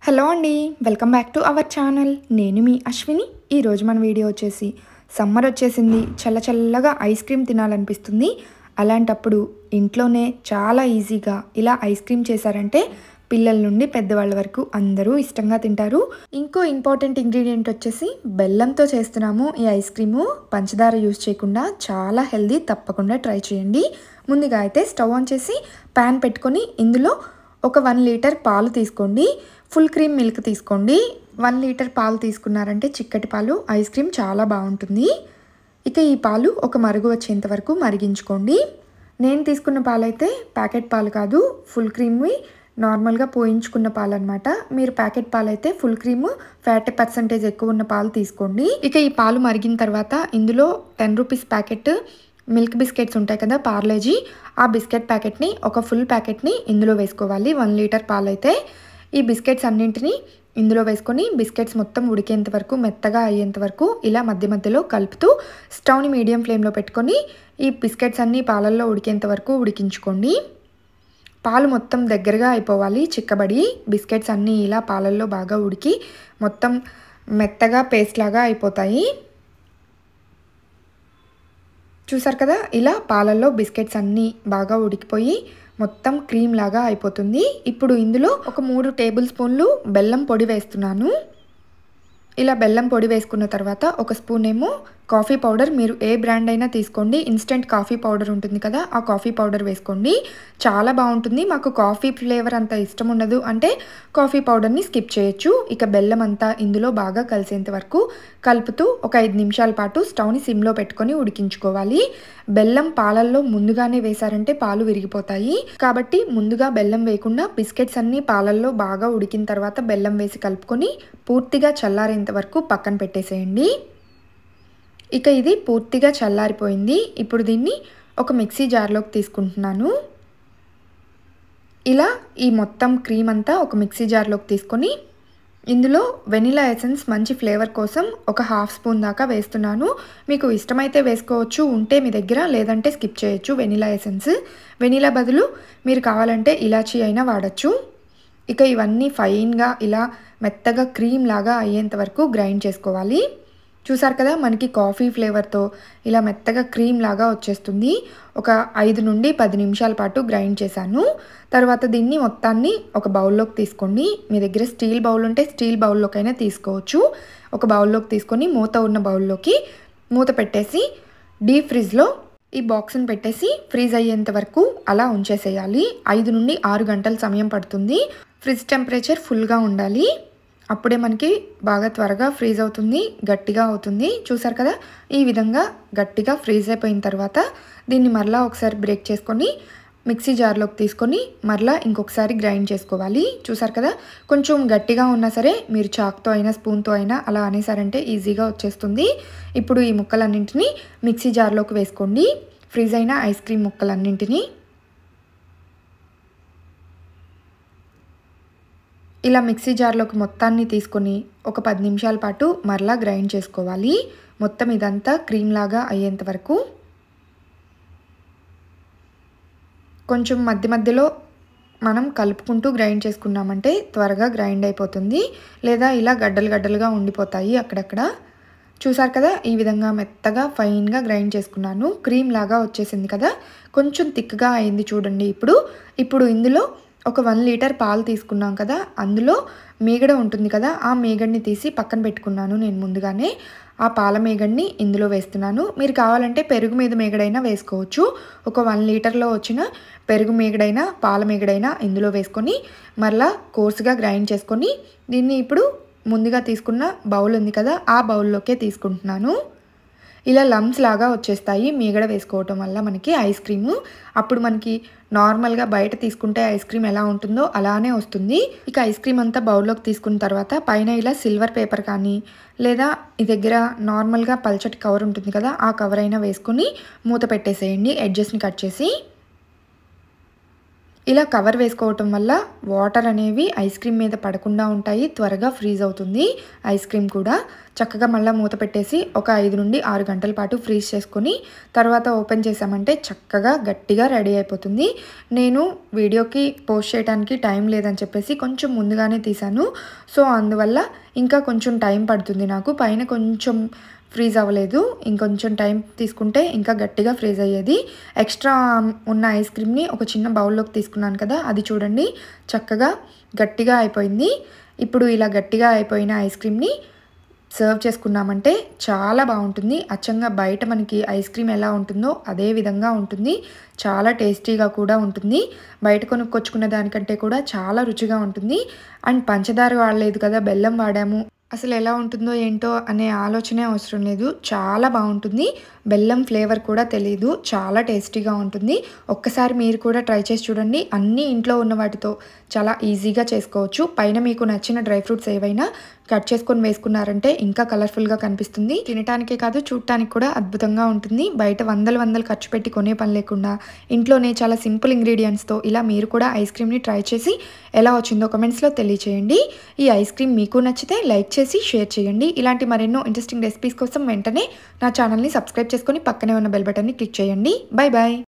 Hello అండి. Welcome back to our channel. నేను మీ అశ్విని. ఈరోజు మన వీడియో వచ్చేసి సమ్మర్ వచ్చేసింది. చల్లగా ఐస్ క్రీమ్ తినాలనిపిస్తుంది. అలాంటప్పుడు ఇంట్లోనే చాలా ఈజీగా ఇలా ఐస్ క్రీమ్ చేశారంటే పిల్లల నుండి పెద్దవాళ్ళ వరకు అందరూ ఇష్టంగా తింటారు. ఇంకో ఇంపార్టెంట్ ఇంగ్రీడియంట్ వచ్చేసి బెల్లంతో చేస్తున్నాము ఈ ఐస్ క్రీము. పంచదార యూజ్ చేయకుండా చాలా హెల్దీ. తప్పకుండా ట్రై చేయండి. ముందుగా అయితే స్టవ్ ఆన్ చేసి ప్యాన్ పెట్టుకొని ఇందులో ఒక 1 లీటర్ పాలు తీసుకోండి. ఫుల్ క్రీమ్ మిల్క్ తీసుకోండి. 1 లీటర్ పాలు తీసుకున్నారంటే చిక్కటి పాలు ఐస్ క్రీమ్ చాలా బాగుంటుంది. ఇక ఈ పాలు ఒక మరుగు వచ్చేంత వరకు మరిగించుకోండి. నేను తీసుకున్న పాలు అయితే ప్యాకెట్ పాలు కాదు, ఫుల్ క్రీమ్వి నార్మల్గా పోయించుకున్న పాలు అనమాట. మీరు ప్యాకెట్ పాలు అయితే ఫుల్ క్రీమ్ ఫ్యాట్ పర్సంటేజ్ ఎక్కువ ఉన్న పాలు తీసుకోండి. ఇక ఈ పాలు మరిగిన తర్వాత ఇందులో 10 రూపీస్ ప్యాకెట్ మిల్క్ బిస్కెట్స్ ఉంటాయి కదా, పార్లేజీ, ఆ బిస్కెట్ ప్యాకెట్ని ఒక ఫుల్ ప్యాకెట్ని ఇందులో వేసుకోవాలి. 1 లీటర్ పాలు అయితే ఈ బిస్కెట్స్ అన్నింటినీ ఇందులో వేసుకొని బిస్కెట్స్ మొత్తం ఉడికేంత వరకు, మెత్తగా అయ్యేంత వరకు ఇలా మధ్య మధ్యలో కలుపుతూ స్టవ్ని మీడియం ఫ్లేమ్లో పెట్టుకొని ఈ బిస్కెట్స్ అన్నీ పాలల్లో ఉడికేంత వరకు ఉడికించుకోండి. పాలు మొత్తం దగ్గరగా అయిపోవాలి, చిక్కబడి బిస్కెట్స్ అన్నీ ఇలా పాలల్లో బాగా ఉడికి మొత్తం మెత్తగా పేస్ట్ లాగా అయిపోతాయి. చూసారు కదా, ఇలా పాలల్లో బిస్కెట్స్ అన్నీ బాగా ఉడికిపోయి మొత్తం క్రీమ్ లాగా అయిపోతుంది. ఇప్పుడు ఇందులో ఒక 3 టేబుల్ స్పూన్లు బెల్లం పొడి వేస్తున్నాను. ఇలా బెల్లం పొడి వేసుకున్న తర్వాత ఒక స్పూన్ ఏమో కాఫీ పౌడర్, మీరు ఏ బ్రాండ్ అయినా తీసుకోండి. ఇన్స్టెంట్ కాఫీ పౌడర్ ఉంటుంది కదా, ఆ కాఫీ పౌడర్ వేసుకోండి. చాలా బాగుంటుంది. మాకు కాఫీ ఫ్లేవర్ అంత ఇష్టం ఉండదు అంటే కాఫీ పౌడర్ని స్కిప్ చేయొచ్చు. ఇక బెల్లం అంతా ఇందులో బాగా కలిసేంత వరకు కలుపుతూ ఒక 5 నిమిషాల పాటు స్టవ్ని సిమ్లో పెట్టుకొని ఉడికించుకోవాలి. బెల్లం పాలల్లో ముందుగానే వేశారంటే పాలు విరిగిపోతాయి. కాబట్టి ముందుగా బెల్లం వేయకుండా బిస్కెట్స్ అన్నీ పాలల్లో బాగా ఉడికిన తర్వాత బెల్లం వేసి కలుపుకొని పూర్తిగా చల్లారేంత వరకు పక్కన పెట్టేసేయండి. ఇక ఇది పూర్తిగా చల్లారిపోయింది. ఇప్పుడు దీన్ని ఒక మిక్సీ జార్లోకి తీసుకుంటున్నాను. ఇలా ఈ మొత్తం క్రీమ్ అంతా ఒక మిక్సీ జార్లోకి తీసుకొని ఇందులో వెనిలా ఎసెన్స్ మంచి ఫ్లేవర్ కోసం ఒక 1/2 స్పూన్ దాకా వేస్తున్నాను. మీకు ఇష్టమైతే వేసుకోవచ్చు, ఉంటే మీ దగ్గర, లేదంటే స్కిప్ చేయొచ్చు వెనిలా ఎసెన్స్. వెనిలా బదులు మీరు కావాలంటే ఇలాచీ అయినా వాడచ్చు. ఇక ఇవన్నీ ఫైన్గా ఇలా మెత్తగా క్రీమ్ లాగా అయ్యేంత వరకు గ్రైండ్ చేసుకోవాలి. చూసారు కదా, మనకి కాఫీ ఫ్లేవర్తో ఇలా మెత్తగా క్రీమ్ లాగా వచ్చేస్తుంది. ఒక 5 నుండి 10 నిమిషాల పాటు గ్రైండ్ చేశాను. తర్వాత దీన్ని మొత్తాన్ని ఒక బౌల్లోకి తీసుకోండి. మీ దగ్గర స్టీల్ బౌల్ ఉంటే స్టీల్ బౌల్లోకైనా తీసుకోవచ్చు. ఒక బౌల్లోకి తీసుకొని మూత ఉన్న బౌల్లోకి మూత పెట్టేసి డీప్ ఫ్రిడ్జ్లో ఈ బాక్స్ని పెట్టేసి ఫ్రీజ్ అయ్యేంత వరకు అలా ఉంచేసేయాలి. 5 నుండి 6 గంటల సమయం పడుతుంది. ఫ్రిడ్జ్ టెంపరేచర్ ఫుల్గా ఉండాలి. అప్పుడే మనకి బాగా త్వరగా ఫ్రీజ్ అవుతుంది, గట్టిగా అవుతుంది. చూసారు కదా, ఈ విధంగా గట్టిగా ఫ్రీజ్ అయిపోయిన తర్వాత దీన్ని మరలా ఒకసారి బ్రేక్ చేసుకొని మిక్సీ జార్లోకి తీసుకొని మరలా ఇంకొకసారి గ్రైండ్ చేసుకోవాలి. చూసారు కదా, కొంచెం గట్టిగా ఉన్నా సరే మీరు చాక్తో అయినా స్పూన్తో అయినా అలా అనేసారంటే ఈజీగా వచ్చేస్తుంది. ఇప్పుడు ఈ ముక్కలన్నింటినీ మిక్సీ జార్లోకి వేసుకోండి, ఫ్రీజ్ అయిన ఐస్ క్రీమ్ ముక్కలన్నింటినీ. ఇలా మిక్సీ జార్లోకి మొత్తాన్ని తీసుకొని ఒక 10 నిమిషాల పాటు మరలా గ్రైండ్ చేసుకోవాలి. మొత్తం ఇదంతా క్రీమ్ లాగా అయ్యేంత వరకు. కొంచెం మధ్య మధ్యలో మనం కలుపుకుంటూ గ్రైండ్ చేసుకున్నామంటే త్వరగా గ్రైండ్ అయిపోతుంది, లేదా ఇలా గడ్డలుగా ఉండిపోతాయి అక్కడక్కడ. చూసారు కదా, ఈ విధంగా మెత్తగా ఫైన్గా గ్రైండ్ చేసుకున్నాను. క్రీమ్ లాగా వచ్చేసింది కదా, కొంచెం థిక్గా అయింది చూడండి. ఇప్పుడు ఇందులో ఒక 1 లీటర్ పాలు తీసుకున్నాం కదా, అందులో మీగడ ఉంటుంది కదా, ఆ మీగడని తీసి పక్కన పెట్టుకున్నాను నేను ముందుగానే. ఆ పాల మీగడని ఇందులో వేస్తున్నాను. మీరు కావాలంటే పెరుగు మీద మీగడైనా వేసుకోవచ్చు. ఒక 1 లీటర్లో వచ్చిన పెరుగు మీగడైనా పాల మీగడైనా ఇందులో వేసుకొని మరలా కోర్సుగా గ్రైండ్ చేసుకొని దీన్ని ఇప్పుడు ముందుగా తీసుకున్న బౌల్ ఉంది కదా, ఆ బౌల్లోకే తీసుకుంటున్నాను. ఇలా లమ్స్ లాగా వచ్చేస్తాయి మీగడ వేసుకోవటం వల్ల మనకి ఐస్ క్రీము. అప్పుడు మనకి నార్మల్గా బయట తీసుకుంటే ఐస్ క్రీమ్ ఎలా ఉంటుందో అలానే వస్తుంది. ఇక ఐస్ క్రీమ్ అంతా బౌల్లోకి తీసుకున్న తర్వాత పైన ఇలా సిల్వర్ పేపర్ కానీ, లేదా ఈ దగ్గర నార్మల్గా పల్చటి కవర్ ఉంటుంది కదా, ఆ కవర్ అయినా వేసుకొని మూత పెట్టేసేయండి, ఎడ్జెస్ని కట్ చేసి. ఇలా కవర్ వేసుకోవటం వల్ల వాటర్ అనేవి ఐస్ క్రీమ్ మీద పడకుండా ఉంటాయి, త్వరగా ఫ్రీజ్ అవుతుంది ఐస్ క్రీమ్ కూడా. చక్కగా మళ్ళీ మూత పెట్టేసి ఒక 5 నుండి 6 గంటల పాటు ఫ్రీజ్ చేసుకొని తర్వాత ఓపెన్ చేసామంటే చక్కగా గట్టిగా రెడీ అయిపోతుంది. నేను వీడియోకి పోస్ట్ చేయడానికి టైం లేదని చెప్పేసి కొంచెం ముందుగానే తీసాను. సో అందువల్ల ఇంకా కొంచెం టైం పడుతుంది నాకు. పైన కొంచెం ఫ్రీజ్ అవ్వలేదు, ఇంకొంచెం టైం తీసుకుంటే ఇంకా గట్టిగా ఫ్రీజ్ అయ్యేది. ఎక్స్ట్రా ఉన్న ఐస్ క్రీమ్ని ఒక చిన్న బౌల్లోకి తీసుకున్నాను కదా, అది చూడండి చక్కగా గట్టిగా అయిపోయింది. ఇప్పుడు ఇలా గట్టిగా అయిపోయిన ఐస్ క్రీమ్ని సర్వ్ చేసుకున్నామంటే చాలా బాగుంటుంది. అచ్చంగా బయట మనకి ఐస్ క్రీమ్ ఎలా ఉంటుందో అదే విధంగా ఉంటుంది. చాలా టేస్టీగా కూడా ఉంటుంది. బయట కొనుక్కొచ్చుకున్న దానికంటే కూడా చాలా రుచిగా ఉంటుంది. అండ్ పంచదార వాడలేదు కదా, బెల్లం వాడాము. అసలు ఎలా ఉంటుందో ఏంటో అనే ఆలోచనే అవసరం లేదు, చాలా బాగుంటుంది. బెల్లం ఫ్లేవర్ కూడా తెలియదు, చాలా టేస్టీగా ఉంటుంది. ఒక్కసారి మీరు కూడా ట్రై చేసి చూడండి. అన్నీ ఇంట్లో ఉన్న వాటితో చాలా ఈజీగా చేసుకోవచ్చు. పైన మీకు నచ్చిన డ్రై ఫ్రూట్స్ ఏవైనా కట్ చేసుకొని వేసుకున్నారంటే ఇంకా కలర్ఫుల్గా కనిపిస్తుంది. తినటానికే కాదు, చూడటానికి కూడా అద్భుతంగా ఉంటుంది. బయట వందలు ఖర్చు పెట్టి కొనే పని లేకుండా ఇంట్లోనే చాలా సింపుల్ ఇంగ్రీడియంట్స్తో ఇలా మీరు కూడా ఐస్ క్రీమ్ని ట్రై చేసి ఎలా వచ్చిందో కమెంట్స్లో తెలియచేయండి. ఈ ఐస్ క్రీమ్ మీకు నచ్చితే లైక్ చేసి షేర్ చేయండి. ఇలాంటి మరెన్నో ఇంట్రెస్టింగ్ రెసిపీస్ కోసం వెంటనే నా ఛానల్ని సబ్స్క్రైబ్ చేసుకొని పక్కనే ఉన్న బెల్ బటన్ని క్లిక్ చేయండి. Bye bye.